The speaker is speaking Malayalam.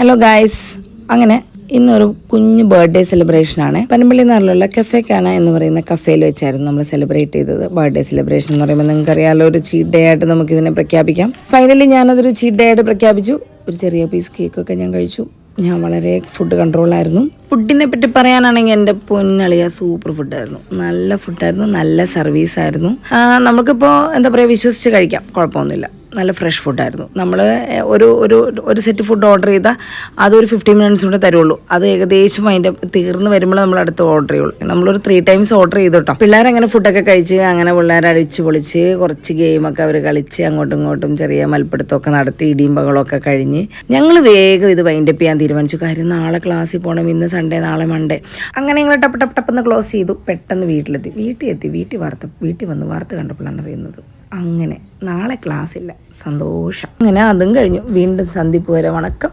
ഹലോ ഗായ്സ്, അങ്ങനെ ഇന്നൊരു കുഞ്ഞു ബർത്ത്ഡേ സെലിബ്രേഷനാണ്. പനമ്പള്ളി നാറിലുള്ള കഫേ കാന എന്ന് പറയുന്ന കഫേയിൽ വെച്ചായിരുന്നു നമ്മൾ സെലിബ്രേറ്റ് ചെയ്തത്. ബർത്ത്ഡേ സെലിബ്രേഷൻ എന്ന് പറയുമ്പോൾ നിങ്ങൾക്കറിയാമല്ലോ, ഒരു ചീറ്റ് ഡേ ആയിട്ട് നമുക്കിതിനെ പ്രഖ്യാപിക്കാം. ഫൈനലി ഞാനതൊരു ചീറ്റ് ഡേ ആയിട്ട് പ്രഖ്യാപിച്ചു. ഒരു ചെറിയ പീസ് കേക്കൊക്കെ ഞാൻ കഴിച്ചു. ഞാൻ വളരെ ഫുഡ് കൺട്രോളായിരുന്നു. ഫുഡിനെ പറ്റി പറയാനാണെങ്കിൽ എൻ്റെ പൊന്നളിയ സൂപ്പർ ഫുഡായിരുന്നു. നല്ല ഫുഡായിരുന്നു, നല്ല സർവീസായിരുന്നു. നമുക്കിപ്പോൾ എന്താ പറയുക, വിശ്വസിച്ച് കഴിക്കാം, കുഴപ്പമൊന്നുമില്ല. നല്ല ഫ്രഷ് ഫുഡായിരുന്നു. നമ്മൾ ഒരു സെറ്റ് ഫുഡ് ഓർഡർ ചെയ്താൽ അതൊരു 15 മിനിറ്റ്സ് കൂടെ തരുള്ളൂ. അത് ഏകദേശം അതിൻ്റെ തീർന്ന് വരുമ്പോൾ നമ്മൾ അടുത്ത് ഓർഡർ ചെയ്യുള്ളൂ. നമ്മളൊരു 3 ടൈംസ് ഓർഡർ ചെയ്തു കേട്ടോ. പിള്ളേരങ്ങനെ ഫുഡൊക്കെ കഴിച്ച് അങ്ങനെ പിള്ളേർ അടിച്ച് പൊളിച്ച് കുറച്ച് ഗെയിമൊക്കെ അവർ കളിച്ച് അങ്ങോട്ടും ഇങ്ങോട്ടും ചെറിയ മൽപ്പിടുത്തമൊക്കെ നടത്തി ഇടിയും ബഹളമൊക്കെ കഴിഞ്ഞ് ഞങ്ങൾ വേഗം ഇത് വൈൻഡപ്പ് ചെയ്യാൻ തീരുമാനിച്ചു. കാര്യം നാളെ ക്ലാസ്സിൽ പോകണം, ഇന്ന് സൺഡേ, നാളെ മൺഡേ. അങ്ങനെ ഞങ്ങൾ ടപ്പെന്ന് ക്ലോസ് ചെയ്തു. പെട്ടെന്ന് വീട്ടിൽ വന്ന് വാർത്ത കണ്ടപ്പോഴാണ് അറിയുന്നത്. അങ്ങനെ നാളെ ക്ലാസ്സില്ല. സന്തോഷം. അങ്ങനെ അതും കഴിഞ്ഞു. വീണ്ടും സന്ധിപ്പ് വരെ. വണക്കം.